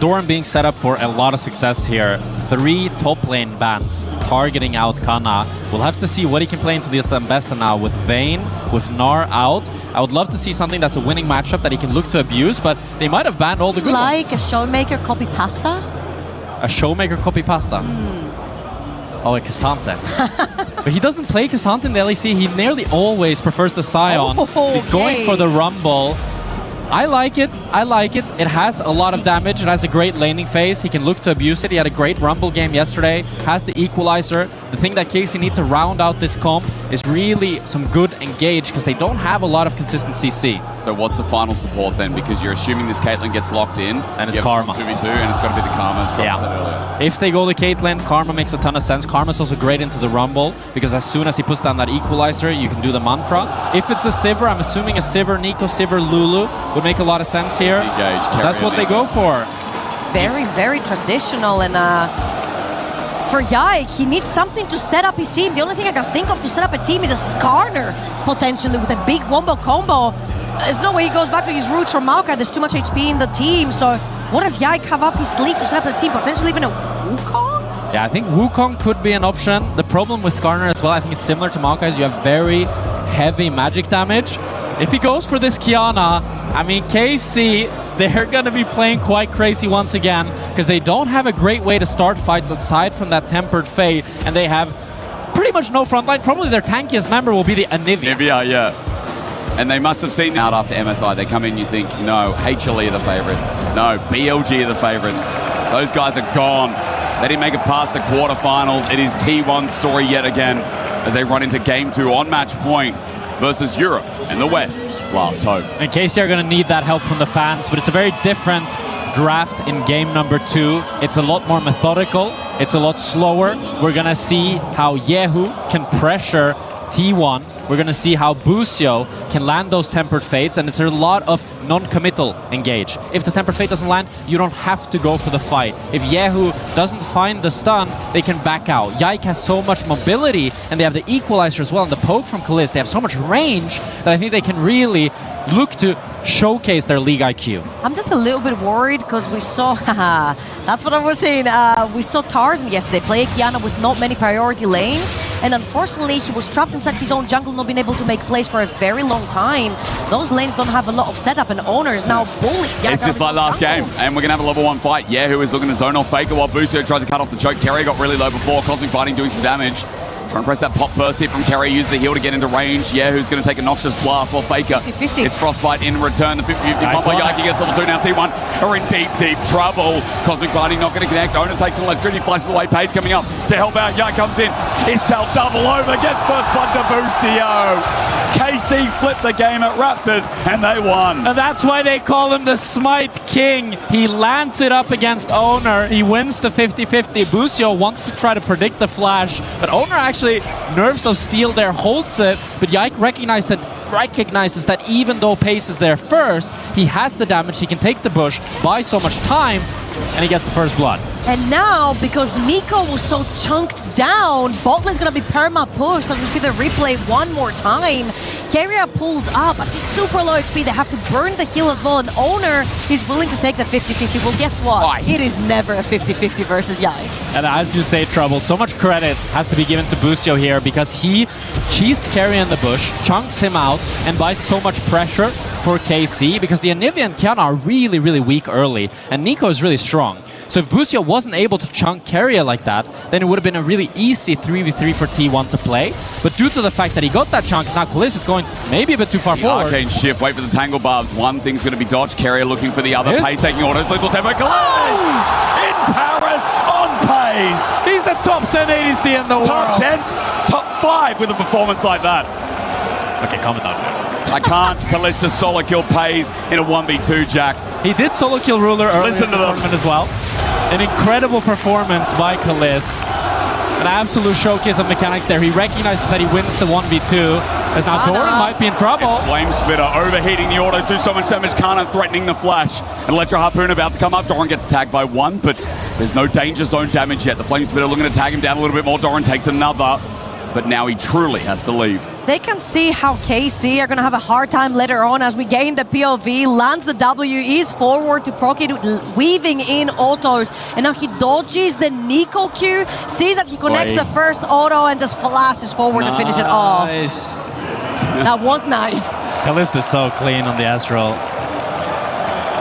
Doran being set up for a lot of success here. 3 top lane bans targeting out Kana. We'll have to see what he can play into the Zambesa now with Vayne, with Gnar out. I would love to see something that's a winning matchup that he can look to abuse, but they might have banned all the good ones. Like a Showmaker copy pasta? A Showmaker copy pasta? Oh, a Cassante. But he doesn't play Cassante in the LEC. He nearly always prefers the Scion. He's going for the Rumble. I like it. I like it. It has a lot of damage. It has a great laning phase. He can look to abuse it. He had a great Rumble game yesterday. Has the equalizer. The thing that KC need to round out this comp is really some good engage because they don't have a lot of consistent CC. So what's the final support then? Because you're assuming this Caitlyn gets locked in. And it's Karma. 2v2 and it's got to be the Karma, as Trump said earlier. If they go to Caitlyn, Karma makes a ton of sense. Karma's also great into the Rumble because as soon as he puts down that equalizer, you can do the mantra. If it's a Sivir, I'm assuming a Sivir, Nico, Sivir, Lulu would make a lot of sense here. Engage, so that's what they go for. Very, very traditional. And for Yike, he needs something to set up his team. The only thing I can think of to set up a team is a Skarner, potentially, with a big wombo combo. There's no way he goes back to his roots from Maokai. There's too much HP in the team. So what does Yike have up his sleeve to set up the team? Potentially even a Wukong? Yeah, I think Wukong could be an option. The problem with Skarner as well, I think it's similar to Maokai, is you have very heavy magic damage. If he goes for this Kiana, I mean, KC, they're going to be playing quite crazy once again because they don't have a great way to start fights aside from that Tempered Fate, and they have pretty much no frontline. Probably their tankiest member will be the Anivia. Anivia, yeah. And they must have seen out after MSI. They come in, you think, no, HLE are the favorites. No, BLG are the favorites. Those guys are gone. They didn't make it past the quarterfinals. It is T1's story yet again as they run into Game 2 on match point versus Europe and the West. Last hope. And KC are going to need that help from the fans, but it's a very different draft in game number 2. It's a lot more methodical. It's a lot slower. We're going to see how Yehu can pressure T1. We're going to see how Busio can land those Tempered Fates, and it's a lot of non-committal engage. If the Tempered Fate doesn't land, you don't have to go for the fight. If Yehu doesn't find the stun, they can back out. Yike has so much mobility, and they have the equalizer as well, and the poke from Kalist. They have so much range that I think they can really look to showcase their league IQ. I'm just a little bit worried because we saw, that's what I was saying, we saw Tarzan yesterday play Kiana with not many priority lanes, and unfortunately he was trapped inside his own jungle, not being able to make plays for a very long time. Those lanes don't have a lot of setup, and Oner is now bullied. It's just like last game, and we're going to have a level 1 fight. Yehu is looking to zone off Faker while Busio tries to cut off the choke. Keria got really low before, Cosmic Fighting doing some damage. Trying to press that pop burst here from Keria, use the heal to get into range. Yeah, who's going to take a noxious blast while Faker. 50-50. It's Frostbite in return. The 50-50 pump by Yike gets level 2 now. T1 are in deep, deep trouble. Cosmic Fighting not going to connect. Oner takes an electricity, flashes away. Pace coming up to help out. Yike comes in. It shall double over. Gets first blood to Busio. KC flipped the game at Raptors and they won. And that's why they call him the Smite King. He lands it up against Oner. He wins the 50-50. Busio wants to try to predict the flash, but Oner actually Nerves of Steel there holds it, but Yike recognizes that even though Pace is there first, he has the damage, he can take the bush, buy so much time, and he gets the first blood. And now, because Nico was so chunked down, bot lane's gonna be perma-pushed as we see the replay one more time. Keria pulls up, but he's super low HP. They have to burn the heal as well, and Oner is willing to take the 50-50. Well, guess what? Why? It is never a 50-50 versus Yike. And as you say, Trouble, so much credit has to be given to Busio here because he cheesed Keria in the bush, chunks him out, and buys so much pressure for KC because the Anivia and Kiana are really, really weak early, and Nico is really strong. So if Busio wasn't able to chunk Keria like that, then it would have been a really easy 3v3 for T1 to play. But due to the fact that he got that chunk, now Kalist is going maybe a bit too far forward. Arcane shift, wait for the tangle barbs. One thing's going to be dodged. Keria looking for the other. Pace taking orders. Little tempo. Kalist in Paris on Pace. He's a top 10 ADC in the world. Top 10, top 5 with a performance like that. Okay, calm it down. I can't. Kalista solo kill Pace in a 1v2, Jack. He did solo kill Ruler earlier Listen in the to them. tournament as well. An incredible performance by Kalist. An absolute showcase of mechanics there. He recognizes that he wins the 1v2. As now Doran might be in trouble. It's Flame Spitter overheating the auto, do so much damage. Kana threatening the flash. And Electro Harpoon about to come up. Doran gets tagged by one, but there's no danger zone damage yet. The Flame Spitter looking to tag him down a little bit more. Doran takes another. but now he truly has to leave. They can see how KC are going to have a hard time later on as we gain the POV, lands the W, is forward to Proki, weaving in autos, and now he dodges the Nico Q, sees that he connects the first auto and just flashes forward to finish it off. That was nice. Kalista is so clean on the Astral.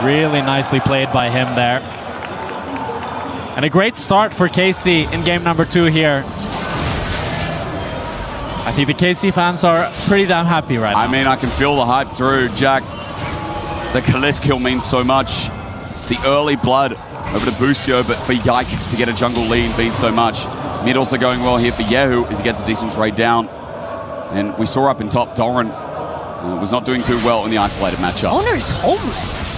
Really nicely played by him there. And a great start for KC in game number 2 here. I think the KC fans are pretty damn happy right now. I mean, I can feel the hype through, Jack. The Kalist kill means so much. The early blood over to Busio, but for Yike to get a jungle lead means so much. Mid also going well here for Yehu as he gets a decent trade down. And we saw up in top, Doran was not doing too well in the isolated matchup. Oner is homeless.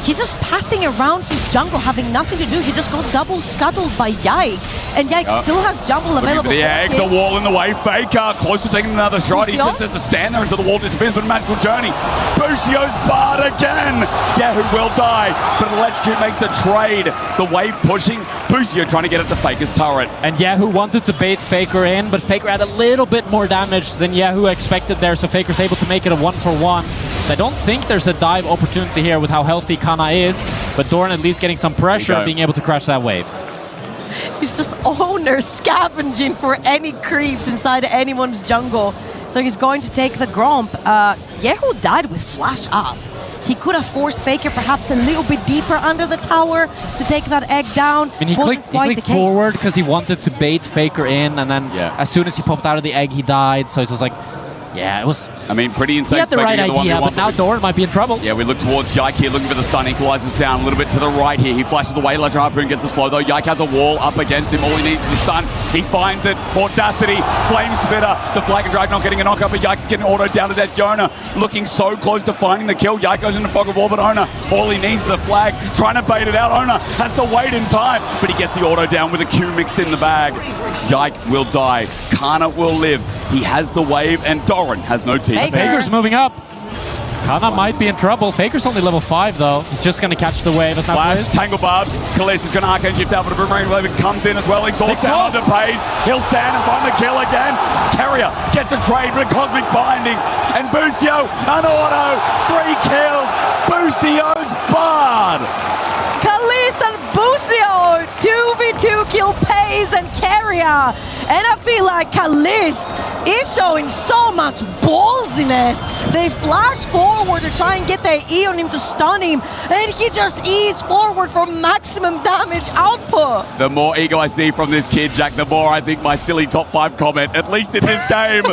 He's just pathing around his jungle, having nothing to do. He just got double scuttled by Yike. And Yike still has jungle available. The egg, the wall in the way. Faker close to taking another shot. He just has to stand there until the wall disappears, but a magical journey. Busio's barred again. Yehu will die, but Electrocute makes a trade. The wave pushing. Busio trying to get it to Faker's turret. And Yehu wanted to bait Faker in, but Faker had a little bit more damage than Yehu expected there, so Faker's able to make it a 1-for-1. So I don't think there's a dive opportunity here with how healthy Kana is, but Doran at least getting some pressure and being able to crash that wave. It's just Oner scavenging for any creeps inside anyone's jungle. So he's going to take the Gromp. Yehu died with flash up. He could have forced Faker perhaps a little bit deeper under the tower to take that egg down. And he clicked forward because he wanted to bait Faker in, and then as soon as he popped out of the egg, he died. So it's just like, yeah, it was... I mean, pretty insane. He had the right idea, but now Doran might be in trouble. Yeah, we look towards Yike here, looking for the stun. Equalizes down a little bit to the right here. He flashes away. Electro Harpoon gets the slow, though. Yike has a wall up against him. All he needs is the stun. He finds it. Audacity. Flame Spitter. The Flag and Drag not getting a knock up, but Yike's getting auto down to death. Yona looking so close to finding the kill. Yike goes into fog of war, but Oner, all he needs is the flag. Trying to bait it out. Oner has to wait in time, but he gets the auto down with a Q mixed in the bag. Yike will die. Kana will live. He has the wave, and Doran has no team. Faker's moving up. Kana might be in trouble. Faker's only level 5, though. He's just going to catch the wave. Flash, Tangle Barbs. Kalist is going to Arcane Shift out, but a Boomerang Wave comes in as well. Exhaust down, underpays. He'll stand and find the kill again. Keria gets a trade with a Cosmic Binding. And Busio, an auto. 3 kills. Busio's barred. Kalist and Busio, 2v2 kill Pace and Keria. And I feel like Kalist is showing so much ballsiness. They flash forward to try and get their E on him to stun him, and he just eats forward for maximum damage output. The more ego I see from this kid, Jack, the more I think my silly top 5 comment, at least in this game,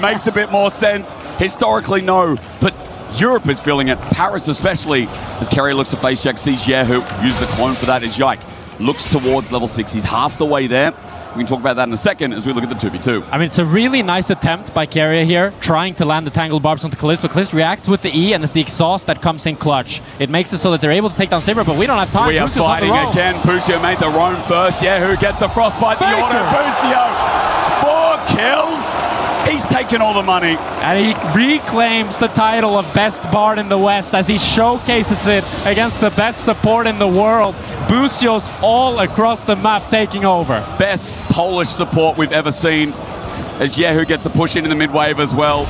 makes a bit more sense. Historically, no, but Europe is feeling it, Paris especially, as Keria looks to face check, sees Yehu, uses the clone for that as Yike looks towards level 6. He's half the way there. We can talk about that in a second as we look at the 2v2. I mean, it's a really nice attempt by Keria here, trying to land the Tangled Barbs onto Kalist, but Kalist reacts with the E, and it's the exhaust that comes in clutch. It makes it so that they're able to take down Saber, but we don't have time. We are fighting again. Busio made the roam first. Yehu gets the frostbite. The auto. Busio, 4 kills. He's taken all the money. And he reclaims the title of Best Bard in the West as he showcases it against the best support in the world. Busio's all across the map taking over. Best Polish support we've ever seen as Yehu gets a push into the mid wave as well.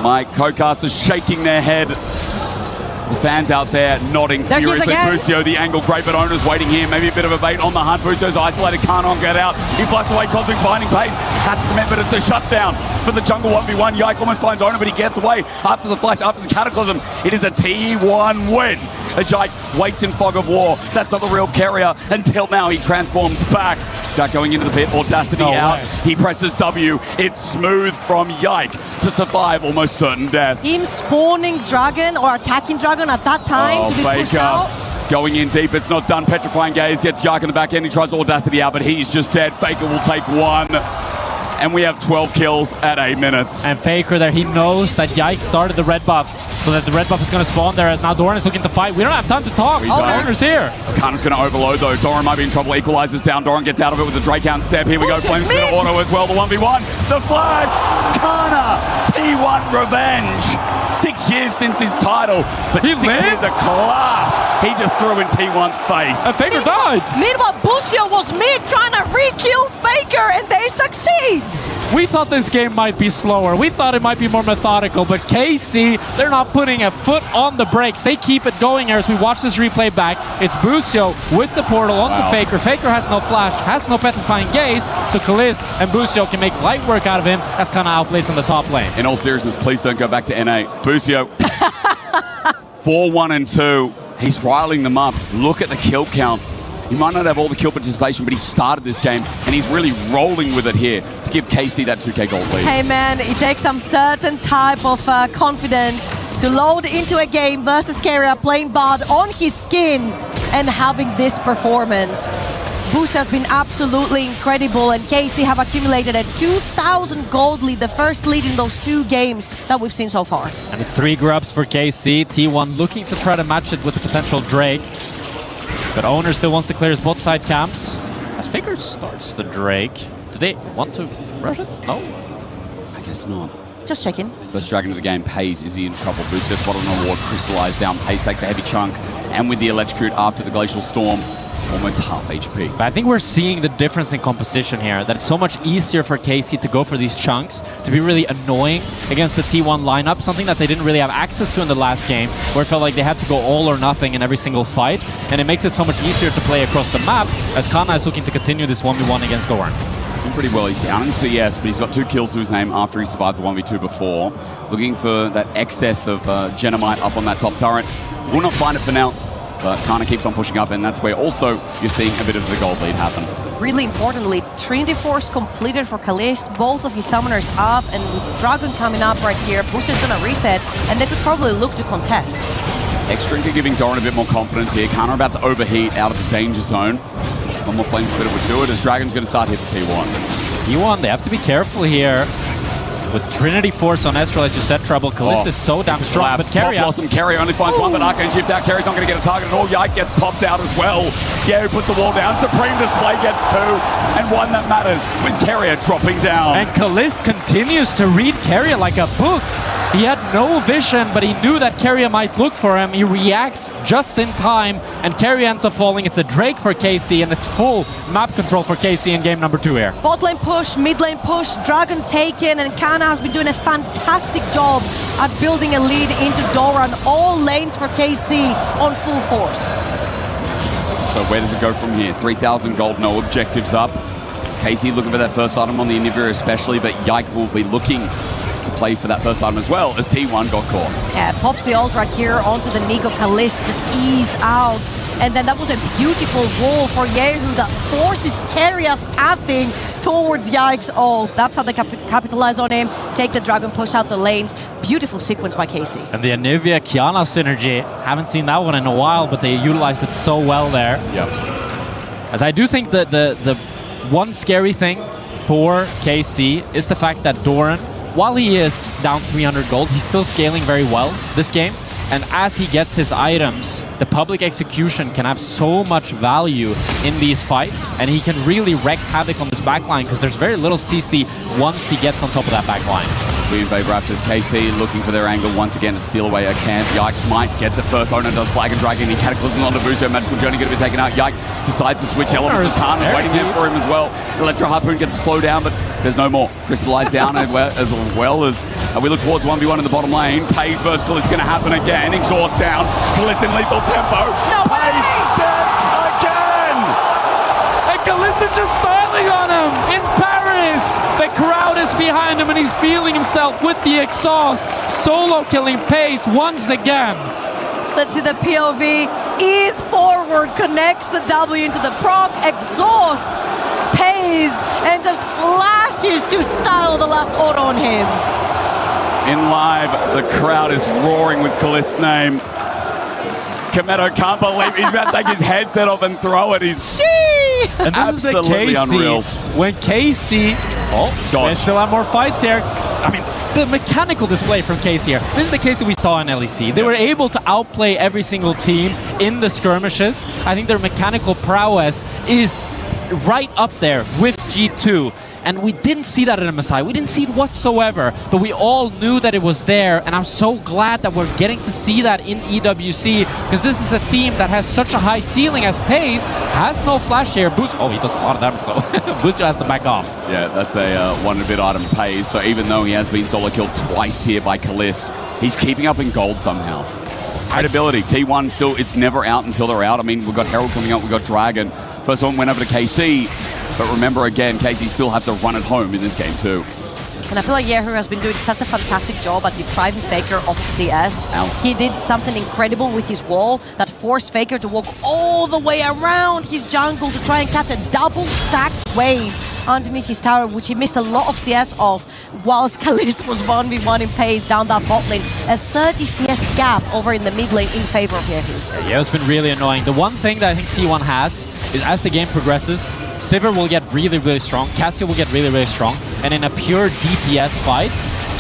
My co-casters shaking their head. The fans out there nodding furiously. Busio, the angle great, but Oner's waiting here. Maybe a bit of a bait on the hunt. Busio's isolated, can't get out. He flashes away, Cosmic Binding Pace. Has to commit, but it's a shutdown for the jungle 1v1. Yike almost finds Oner, but he gets away after the flash, after the Cataclysm. It is a T1 win. As Yike waits in fog of war. That's not the real Keria until now he transforms back. Jack going into the pit, Audacity out. He presses W. It's smooth from Yike to survive almost certain death. Him spawning Dragon or attacking Dragon at that time to be pushed out. Going in deep, it's not done. Petrifying Gaze gets Yike in the back end. He tries Audacity out, but he's just dead. Faker will take 1. And we have 12 kills at 8 minutes. And Faker there, he knows that Yike started the red buff, so that the red buff is going to spawn there as now Doran is looking to fight. We don't have time to talk. Oner's here. Kana's going to overload though. Doran might be in trouble. Equalizes down. Doran gets out of it with the Drakehound step. Here we go. Flames Spitter auto as well. The 1v1. The flash. Kana. T1 revenge. 6 years since his title, but 6 years of class. He just threw in T1's face. And Faker died. Meanwhile, Busio was mid trying to re-kill Faker, and they succeed. We thought this game might be slower. We thought it might be more methodical, but KC, they're not putting a foot on the brakes. They keep it going here as we watch this replay back. It's Busio with the portal onto Faker. Faker has no flash, has no petrifying gaze, so Kalist and Busio can make light work out of him as Kana outplays on the top lane. In all seriousness, please don't go back to NA. Busio, 4-1 and 2. He's riling them up. Look at the kill count. He might not have all the kill participation, but he started this game, and he's really rolling with it here to give KC that 2K gold lead. Hey man, it takes some certain type of confidence to load into a game versus Keria playing bot on his skin and having this performance. Boost has been absolutely incredible, and KC have accumulated a 2,000 gold lead, the first lead in those 2 games that we've seen so far. And it's 3 grubs for KC. T1 looking to try to match it with the potential Drake. But Oner still wants to clear his bot side camps. As Faker starts the Drake. Do they want to rush it? No? I guess not. Just checking. First Dragon of the game, Pays, is he in trouble? Boost just spotted an award, crystallized down. Pays takes a heavy chunk, and with the electrocute after the Glacial Storm, almost half HP. But I think we're seeing the difference in composition here, that it's so much easier for KC to go for these chunks, to be really annoying against the T1 lineup, something that they didn't really have access to in the last game, where it felt like they had to go all or nothing in every single fight, and it makes it so much easier to play across the map, as Kana is looking to continue this 1v1 against Oner. Doing pretty well. He's down in CS, but he's got 2 kills to his name after he survived the 1v2 before. Looking for that excess of Genomite up on that top turret. Will not find it for now. But Kana keeps on pushing up, and that's where also you're seeing a bit of the gold lead happen. Really importantly, Trinity Force completed for Kalist, both of his summoners up, and with Dragon coming up right here, Boost is gonna reset, and they could probably look to contest. X-Drinker giving Doran a bit more confidence here. Kana about to overheat out of the danger zone. One more flame spitter would do it, as Dragon's gonna start here for T1. T1, they have to be careful here. With Trinity Force on Ezreal, as you said, Trouble. Kalist is so damn strong, but Keria... Blossom, Keria only finds one, but Arcane shift out. Keria's not going to get a target at all. Yike gets popped out as well. Yehu puts the wall down. Supreme Display gets 2, and one that matters, with Keria dropping down. And Kalist continues to read Keria like a book. He had no vision, but he knew that Keria might look for him. He reacts just in time, and Keria ends up falling. It's a Drake for KC, and it's full map control for KC in game number 2 here. Bot lane push, mid lane push, Dragon taken, and Kana has been doing a fantastic job at building a lead into Doran. All lanes for KC on full force. So where does it go from here? 3,000 gold, no objectives up. KC looking for that first item on the Anivia especially, but Yike will be looking to play for that first item as well, as T1 got caught. Yeah, pops the ult right here onto the Nico Kalist, just ease out. And then that was a beautiful wall for Yehu that forces Keria's pathing towards Yike's ult. That's how they capitalize on him, take the Dragon, push out the lanes. Beautiful sequence by KC. And the Anivia Kiana synergy, haven't seen that one in a while, but they utilized it so well there. Yep. As I do think that the one scary thing for KC is the fact that Doran, while he is down 300 gold, he's still scaling very well this game. And as he gets his items, the public execution can have so much value in these fights, and he can really wreak havoc on this backline because there's very little CC once he gets on top of that backline. Invade Raptors, KC looking for their angle once again to steal away a camp. Yike Smite gets it first. Oner does Flag and Dragon. He cataclysms onto Busio. Magical Journey going to be taken out. Yike decides to switch elements. Tana's waiting there for him as well. Electro Harpoon gets a slow down, but there's no more. Crystallized down as well as we look towards 1v1 in the bottom lane. Pays versus Kalist going to happen again. Exhaust down. Kalist in lethal tempo. No Pays dead again! And Kalist is just styling on him in Paris. The crowd is behind him and he's feeling himself with the exhaust. Solo killing Pace once again. Let's see the POV. Ease forward, connects the W into the proc, exhausts, pays, and just flashes to style the last auto on him. In live, the crowd is roaring with Kalist's name. Kometo can't believe he's about to take his headset off and throw it. He's and this absolutely is the KC, unreal. When KC, they still have more fights here. I mean, the mechanical display from KC here. This is the KC we saw in LEC. They were able to outplay every single team in the skirmishes. I think their mechanical prowess is right up there with G2. And we didn't see that in MSI. We didn't see it whatsoever, but we all knew that it was there, and I'm so glad that we're getting to see that in EWC, because this is a team that has such a high ceiling as Pace, has no flash here. Oh, he does a lot of damage though. Busio has to back off. Yeah, that's a one-bit item Pace, so even though he has been solo killed twice here by Kalist, he's keeping up in gold somehow. Credibility, T1 still, it's never out until they're out. I mean, we've got Herald coming up, we've got Dragon. First one went over to KC, but remember again, KC still have to run it home in this game too. And I feel like Yehu has been doing such a fantastic job at depriving Faker of CS. Ow. He did something incredible with his wall that forced Faker to walk all the way around his jungle to try and catch a double stacked wave underneath his tower, which he missed a lot of CS off, whilst Kalist was 1v1 in Pace down that bot lane. A 30 CS gap over in the mid lane in favor of Yehu. Yeah, it's been really annoying. The one thing that I think T1 has is as the game progresses, Sivir will get really, really strong, Cassio will get really, really strong, and in a pure DPS fight,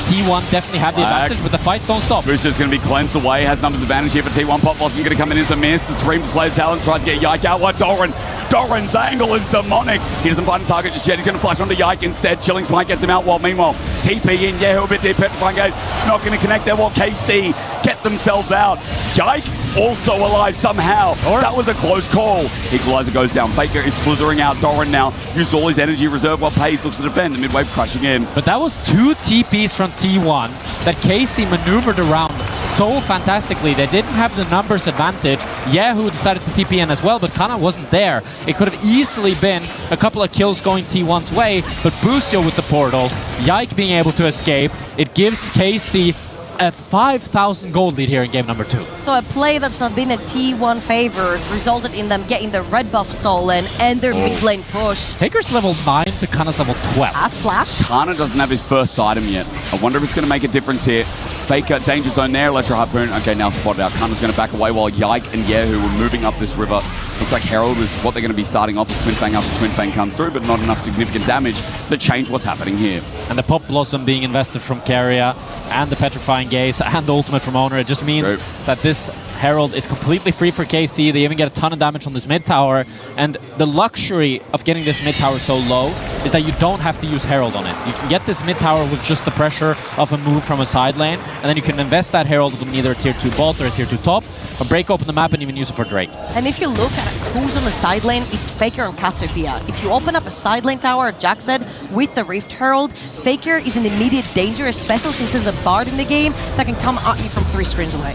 T1 definitely have the advantage, but the fights don't stop. Booster's going to be cleansed away, has numbers advantage here for T1. Pop Blossom going to come in as a miss. The Scream plays talent, tries to get Yike out. What Doran's angle is demonic. He doesn't find a target just yet. He's going to flash onto Yike instead. Chilling Smite gets him out. While meanwhile, TP in, Yehu a bit deep. Petrifying Gaze not going to connect there while KC get themselves out. Yike also alive somehow. That was a close call. Equalizer goes down. Faker is slithering out. Doran now used all his energy reserve while Pace looks to defend. The mid-wave crushing in. But that was 2 TPs from T1 that KC maneuvered around so fantastically. They didn't have the numbers advantage. Yehu decided to TP in as well, but Kana wasn't there. It could have easily been a couple of kills going T1's way, but Busio with the portal, Yike being able to escape, it gives KC a 5,000 gold lead here in game number 2. So a play that's not been a T1 favor resulted in them getting the red buff stolen and their mid lane pushed. Faker's level 9 to Kana's level 12. As Flash. Kana doesn't have his first item yet. I wonder if it's going to make a difference here. Faker, danger zone there, Electro Harpoon. Okay, now spotted out. Kana's going to back away while Yike and Yehu were moving up this river. Looks like Herald is what they're going to be starting off with Twin Fang after Twin Fang comes through, but not enough significant damage to change what's happening here. And the Pop Blossom being invested from Keria, and the Petrifying Gaze, and the ultimate from Oner. It just means that this Herald is completely free for KC. They even get a ton of damage on this mid tower, and the luxury of getting this mid tower so low is that you don't have to use Herald on it. You can get this mid tower with just the pressure of a move from a side lane, and then you can invest that Herald with either a tier 2 bot or a tier 2 top, or break open the map and even use it for Drake. And if you look at who's on the side lane, it's Faker and Cassiopeia. If you open up a side lane tower, Jack said, with the Rift Herald, Faker is in immediate danger, especially since there's a Bard in the game that can come at you from 3 screens away.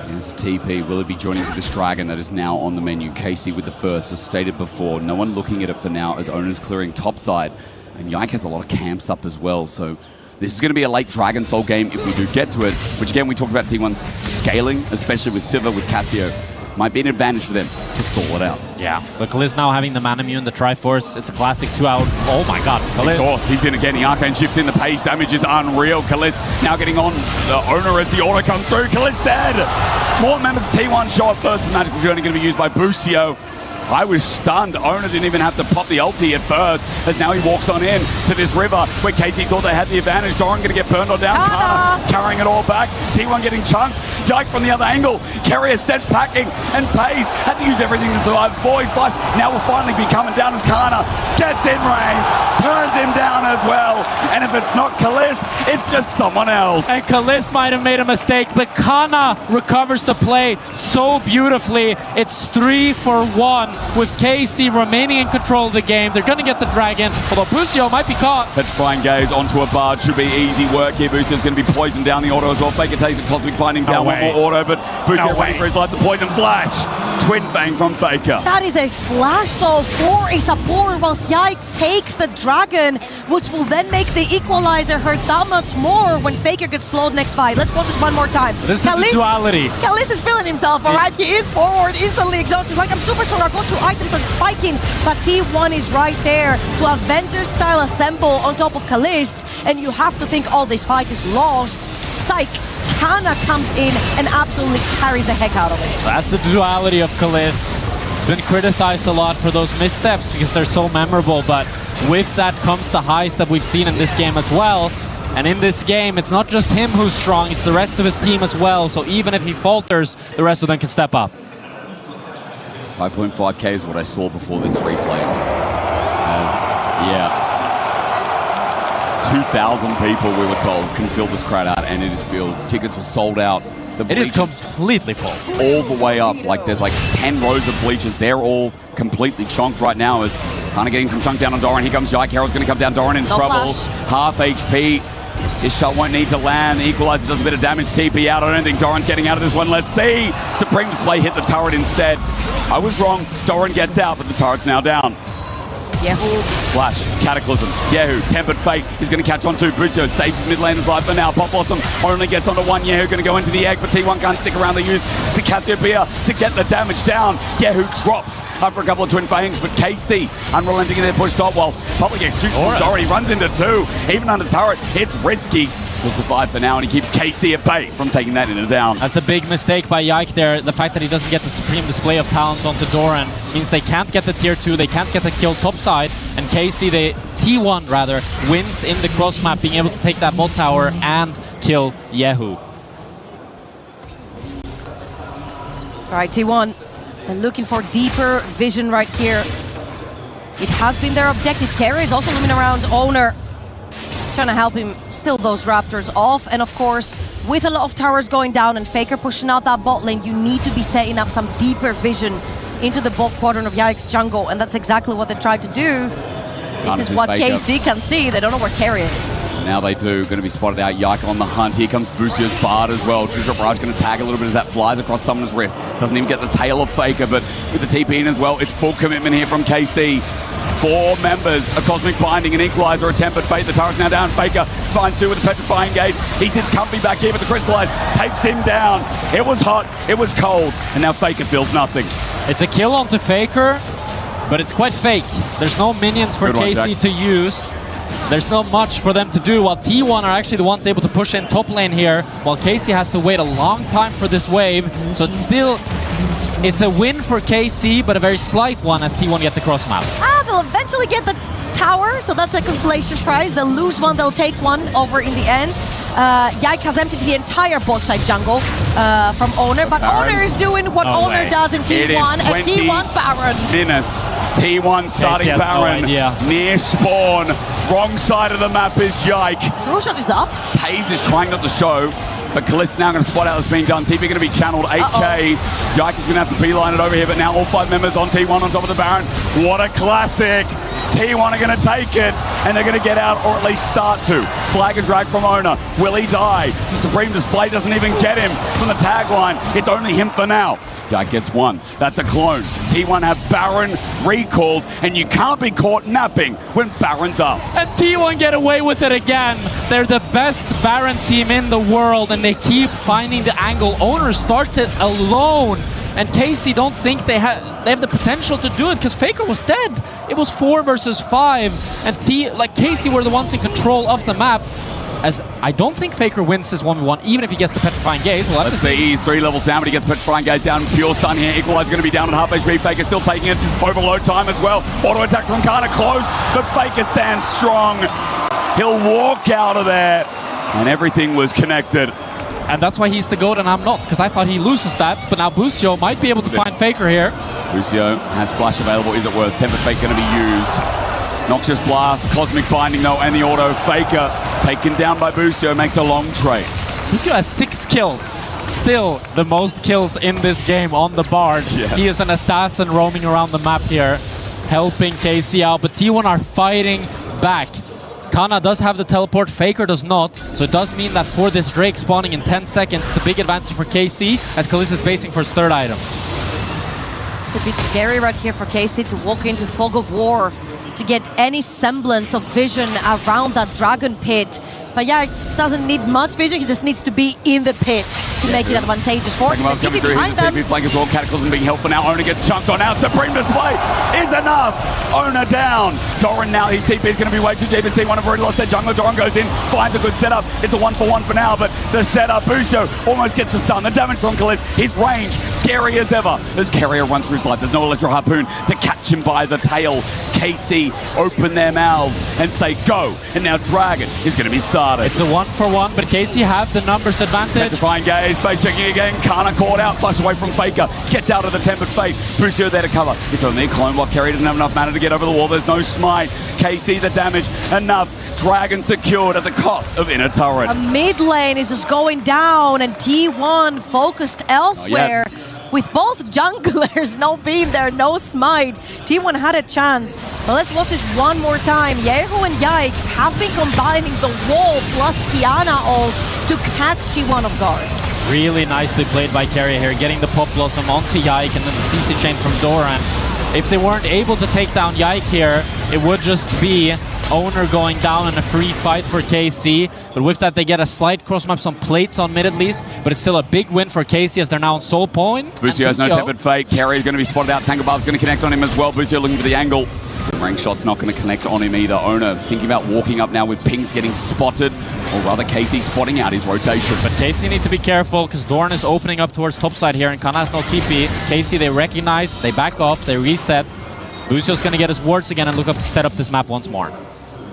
Yes, TP, will it be joining this Dragon that is now on the menu? KC with the first, as stated before. No one looking at it for now as Oner's clearing topside. And Yike has a lot of camps up as well, so this is going to be a late Dragon Soul game if we do get to it, which again, we talked about T1's scaling, especially with Sivir, with Cassio. Might be an advantage for them to stall it out. Yeah, but Kalist now having the Manamune, the Triforce, it's a classic 2-out. Oh my god, Kalist. Of course, he's in again. The Arcane shifts in, the Pace damage is unreal. Kalist now getting on the Oner as the order comes through. Kalist dead. More members of T1 show up first. The Magical Journey going to be used by Busio. I was stunned. Oner didn't even have to pop the ulti at first, as now he walks on in to this river where KC thought they had the advantage. Doran going to get burned on down. Kana carrying it all back. T1 getting chunked. Yike from the other angle. Keria set packing, and Pace had to use everything to survive. Void Flash now will finally be coming down as Kana gets in range, turns him down as well. And if it's not Kalist, it's just someone else. And Kalist might have made a mistake, but Kana recovers the play so beautifully. It's 3 for 1 with KC remaining in control of the game. They're going to get the Dragon, although Busio might be caught. Petrifying Gaze onto a Bard should be easy work here. Busio's going to be poisoned down the auto as well. Faker takes it, Cosmic Binding down one more auto, but Busio waiting for his life. The poison flash. Twin Fang from Faker. That is a flash though for a support, whilst Yike takes the Dragon, which will then make the Equalizer hurt that much more when Faker gets slowed next fight. Let's watch this one more time. This is the duality. Kalist is feeling himself, alright? He is forward, instantly exhausted. He's like, I'm super strong, I've got 2 items and spiking, but T1 is right there to Avengers style assemble on top of Kalist, and you have to think all this fight is lost. Psych. Kana comes in and absolutely carries the heck out of it. That's the duality of Kalist. It's been criticized a lot for those missteps because they're so memorable, but with that comes the highs that we've seen in this game as well. And in this game, it's not just him who's strong, it's the rest of his team as well. So even if he falters, the rest of them can step up. 5.5K is what I saw before this replay. As, yeah. 2,000 people, we were told, can fill this crowd out, and it is filled. Tickets were sold out. It is completely full. All the way up. Like, there's like 10 rows of bleachers. They're all completely chonked right now as kind of getting some chunk down on Doran. Here comes Jai. Carroll's going to come down. Doran in trouble. Flash. Half HP. His shot won't need to land. Equalizer does a bit of damage. TP out. I don't think Doran's getting out of this one. Let's see. Supreme Display hit the turret instead. I was wrong. Doran gets out, but the turret's now down. Yehu. Flash, Cataclysm, Yehu, Tempered Fate is going to catch on to Busio, saves his mid laner's life for now. Pop Blossom only gets onto one. Yehu going to go into the egg, but T1 can't stick around. They use the Cassiopeia to get the damage down. Yehu drops after a couple of Twin Fangs, but KC unrelenting in their push top while Public Execution already runs into two. Even under turret, it's risky. Will survive for now, and he keeps KC at bay from taking that into down. That's a big mistake by Yike there. The fact that he doesn't get the supreme display of talent onto Doran means they can't get the tier 2, they can't get the kill topside, and KC, the T1 rather, wins in the cross map, being able to take that bot tower and kill Yehu. All right, T1, they're looking for deeper vision right here. It has been their objective. Keria is also looming around Oner, trying to help him steal those Raptors off. And of course, with a lot of towers going down and Faker pushing out that bot lane, you need to be setting up some deeper vision into the bot quadrant of Yike's jungle, and that's exactly what they tried to do. This is what KC can see. They don't know where Keria is. Now they do. Going to be spotted out. Yike on the hunt. Here comes Busio's Bard as well. True Shot Barrage going to tag a little bit as that flies across Summoner's Rift. Doesn't even get the tail of Faker, but with the TP in as well, it's full commitment here from KC. 4 members, a Cosmic Binding, an Equalizer, a Tempered Fate. The turret's now down. Faker finds 2 with the Petrifying Gaze. He sits comfy back here, but the Crystallize takes him down. It was hot, it was cold, and now Faker feels nothing. It's a kill onto Faker, but it's quite fake. There's no minions for KC to use. There's not much for them to do, while T1 are actually the ones able to push in top lane here, while KC has to wait a long time for this wave. So it's a win for KC, but a very slight one as T1 get the cross map. They'll eventually get the tower, so that's a consolation prize. They'll lose one, they'll take one over in the end. Yike has emptied the entire bot side jungle from Oner, but Oner is doing what Oner does in T1, and T1 Baron. Minutes. T1 starting Baron. Near spawn. Wrong side of the map is Yike. True Shot is up. Paze is trying not to show, but Kalista's now going to spot out what's being done. TP going to be channeled. 8K. Yike is going to have to beeline it over here, but now all 5 members on T1 on top of the Baron. What a classic. T1 are going to take it, and they're going to get out, or at least start to. Flag and drag from Oner. Will he die? The Supreme Display doesn't even get him from the tagline. It's only him for now. Yike gets 1. That's a clone. T1 have Baron recalls, and you can't be caught napping when Baron's up. And T1 get away with it again. They're the best Baron team in the world, and they keep finding the angle. Oner starts it alone, and KC don't think they have the potential to do it because Faker was dead. It was 4 versus 5, and KC were the ones in control of the map. As I don't think Faker wins this 1v1, even if he gets the Petrifying Gaze. We'll have to see. He's 3 levels down, but he gets the Petrifying Gaze down. Pure Stun here. Equalizer going to be down at half HP. Faker still taking it. Overload time as well. Auto attacks from Kana close, but Faker stands strong. He'll walk out of there, and everything was connected. And that's why he's the GOAT and I'm not, because I thought he loses that, but now Busio might be able to find Faker here. Busio has Flash available. Is it worth? Tempered Fate going to be used. Noxious Blast, Cosmic Binding though, and the auto. Faker taken down by Busio, makes a long trade. Busio has 6 kills. Still the most kills in this game on the Bard. He is an assassin roaming around the map here, helping KC out, but T1 are fighting back. Kana does have the teleport, Faker does not, so it does mean that for this Drake spawning in 10 seconds, it's a big advantage for KC, as Kalista is basing for his 3rd item. It's a bit scary right here for KC to walk into Fog of War, to get any semblance of vision around that Dragon Pit. But yeah, it doesn't need much vision, he just needs to be in the pit to make it advantageous for him. The TP behind them. TP flank as well, Cataclysm being held for now. Oner gets chunked on out. Supreme Display is enough. Oner down. Doran now, his TP is going to be way too deep as T1 have already lost their jungler. Doran goes in, finds a good setup. It's a 1-for-1 for now, but the setup, Busio almost gets the stun. The damage from Kalista, his range, scary as ever. As Keria runs through his life, there's no Electro Harpoon to catch him by the tail. KC open their mouths and say go. And now Dragon is going to be started. It's a 1-for-1, but KC have the numbers advantage. To find Gaze, face checking again. Kana caught out, flush away from Faker. Gets out of the Tempered Fate. Busio there to cover. It's only a clone block. Keria doesn't have enough mana to get over the wall. There's no smite. KC the damage. Enough. Dragon secured at the cost of inner turret. A mid lane is just going down, and T1 focused elsewhere. With both junglers no beam there, no smite. T1 had a chance. But let's watch this one more time. Yehu and Yike have been combining the wall plus Kiana ult to catch T1 off guard. Really nicely played by Keria here, getting the Pop Blossom onto Yike and then the CC chain from Doran. If they weren't able to take down Yike here, it would just be Oner going down in a free fight for KC. But with that, they get a slight cross-map, some plates on mid at least. But it's still a big win for KC as they're now on soul point. Busio has no Tempered Fate. Keria is going to be spotted out. Tanglebarb's going to connect on him as well. Busio looking for the angle. The rank shot's not going to connect on him either. Oner thinking about walking up now with pings getting spotted. Or rather, KC spotting out his rotation. But KC need to be careful because Doran is opening up towards top side here and Kana has no TP. KC, they recognize, they back off, they reset. Busio's going to get his wards again and look up to set up this map once more.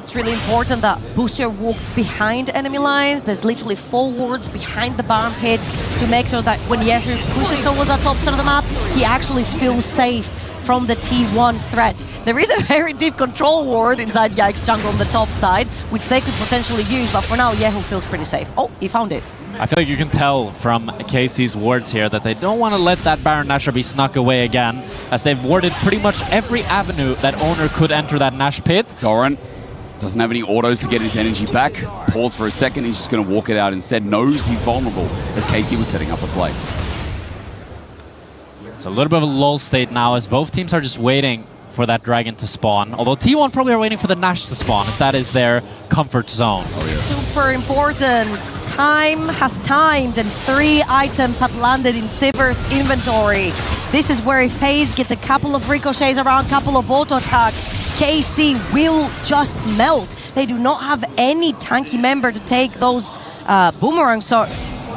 It's really important that Busio walked behind enemy lines. There's literally 4 wards behind the Baron pit to make sure that when Yehu pushes towards the top side of the map, he actually feels safe from the T1 threat. There is a very deep control ward inside Yike's jungle on the top side, which they could potentially use, but for now, Yehu feels pretty safe. Oh, he found it. I feel like you can tell from KC's wards here that they don't want to let that Baron Nashor be snuck away again, as they've warded pretty much every avenue that Oner could enter that Nash pit. Doran doesn't have any autos to get his energy back. Pause for a second, he's just going to walk it out instead. Knows he's vulnerable as KC was setting up a play. It's a little bit of a lull state now as both teams are just waiting for that Dragon to spawn. Although T1 probably are waiting for the Nash to spawn, as that is their comfort zone. Oh, yeah. Super important. Time has timed and 3 items have landed in Sivir's inventory. This is where if FaZe gets a couple of ricochets around, couple of auto attacks, KC will just melt. They do not have any tanky member to take those boomerangs, so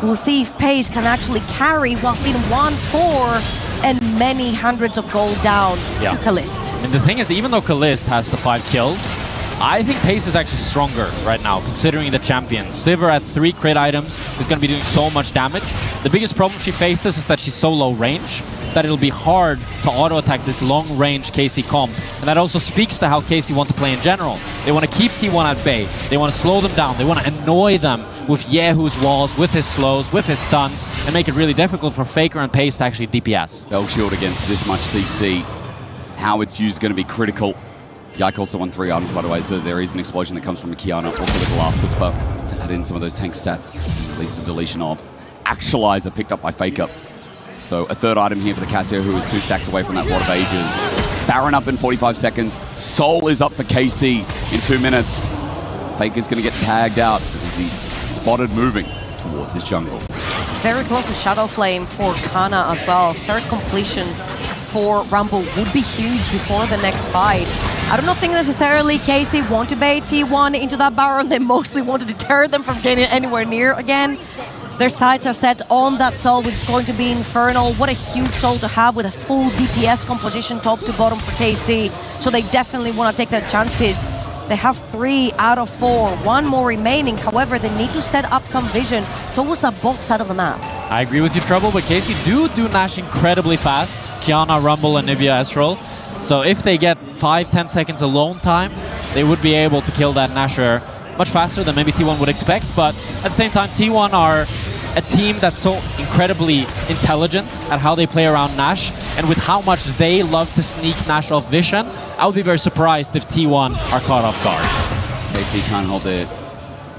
we'll see if FaZe can actually carry whilst being 1-4 and many hundreds of gold down to Kalist. And the thing is, even though Kalist has the 5 kills, I think Pace is actually stronger right now, considering the champions. Sivir at 3 crit items is going to be doing so much damage. The biggest problem she faces is that she's so low range that it'll be hard to auto-attack this long-range KC comp. And that also speaks to how KC want to play in general. They want to keep T1 at bay. They want to slow them down. They want to annoy them with Yehu's walls, with his slows, with his stuns, and make it really difficult for Faker and Pace to actually DPS. Bell shield against this much CC. How it's used is going to be critical. Yike also won 3 items, by the way, so there is an explosion that comes from a Kiana, also the Glass Whisper, to add in some of those tank stats. At least the deletion of Actualizer picked up by Faker. So a 3rd item here for the Cassio, who is 2 stacks away from that Ward of Ages. Baron up in 45 seconds. Soul is up for KC in 2 minutes. Faker's going to get tagged out as he's spotted moving towards his jungle. Very close to Shadow Flame for Kana as well. 3rd completion for Rumble would be huge before the next fight. I don't think necessarily KC want to bait T1 into that Baron. They mostly want to deter them from getting anywhere near again. Their sights are set on that soul, which is going to be Infernal. What a huge soul to have with a full DPS composition top to bottom for KC. So they definitely want to take their chances. They have 3 out of 4, 1 more remaining. However, they need to set up some vision towards the bot side of the map. I agree with you, Trouble, but KC do Nash incredibly fast. Kiana, Rumble, and Nivea Ezreal. So if they get 5-10 seconds alone time, they would be able to kill that Nasher much faster than maybe T1 would expect. But at the same time, T1 are a team that's so incredibly intelligent at how they play around Nash, and with how much they love to sneak Nash off vision, I would be very surprised if T1 are caught off guard. KC can't hold their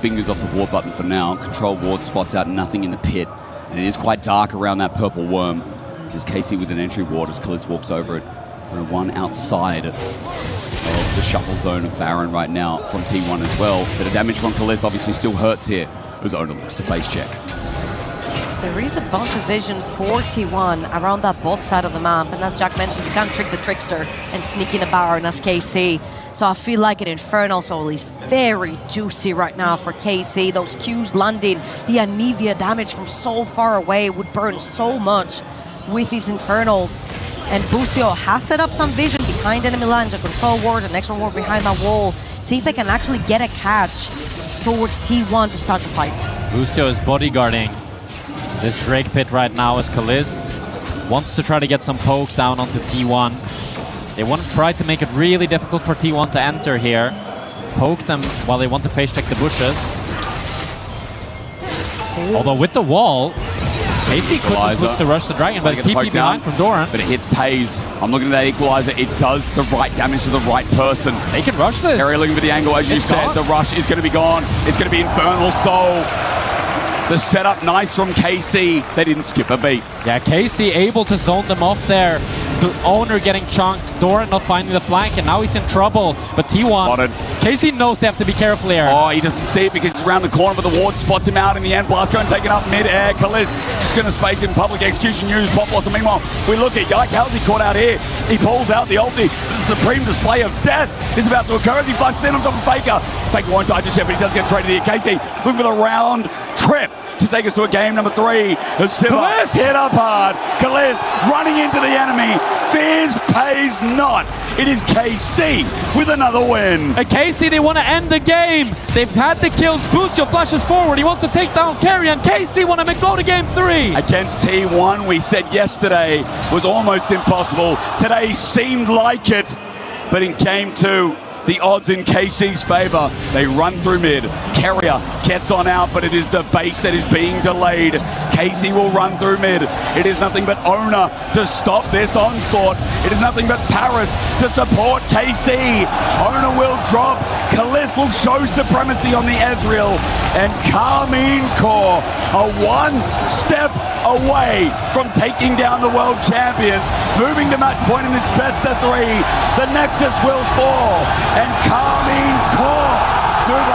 fingers off the ward button for now. Control ward spots out nothing in the pit, and it is quite dark around that purple worm. There's KC with an entry ward as Kalist walks over it. And 1 outside of the shuffle zone of Baron right now from T1 as well. But the damage from Kalist obviously still hurts here as Oner looks to face check. There is a bunch of vision for T1 around that bot side of the map, and as Jack mentioned, you can't trick the trickster and sneak in a Baron as KC. So I feel like an Infernal Soul is very juicy right now for KC. Those Qs landing, the Anivia damage from so far away would burn so much with these Infernals. And Busio has set up some vision behind enemy lines, a control ward, an extra ward behind that wall. See if they can actually get a catch towards T1 to start the fight. Busio is bodyguarding this Drake pit right now as Kalist wants to try to get some poke down onto T1. They want to try to make it really difficult for T1 to enter here. Poke them while they want to face check the bushes. Although with the wall, Casey could just look to rush the dragon, but TP behind from Doran. But it hit pays. I'm looking at that equalizer. It does the right damage to the right person. They can rush this. Keria looking for the angle, as you said. The rush is going to be gone. It's going to be Infernal Soul. The setup nice from KC. They didn't skip a beat. Yeah, KC able to zone them off there. The Oner getting chunked. Doran not finding the flank, and now he's in trouble. But T1, Spotted. KC knows they have to be careful here. Oh, he doesn't see it because he's around the corner, but the ward spots him out in the end. Blast going to take it up mid-air. Kalist just going to space him. Public execution use Pop Blossom. Meanwhile, we look at Yike. How's he caught out here? He pulls out the ulti. The supreme display of death is about to occur as he flashes in on top of Faker. Faker won't die just yet, but he does get traded here. KC looking for the round trip to take us to a game number 3. Siva hit up hard. Kalist running into the enemy. Fears pays not. It is KC with another win. At KC, they want to end the game. They've had the kills. Busio flashes forward. He wants to take down Keria, and KC want to go to game 3. Against T1, we said yesterday was almost impossible. Today seemed like it. But in game 2, the odds in KC's favor. They run through mid. Keria gets on out, but it is the base that is being delayed. KC will run through mid. It is nothing but Oner to stop this onslaught. It is nothing but Paris to support KC. Oner will drop. Kalist will show supremacy on the Ezreal. And Carmine Core are one step away from taking down the world champions. Moving to match point in this best of 3. The Nexus will fall. And Carmine Core move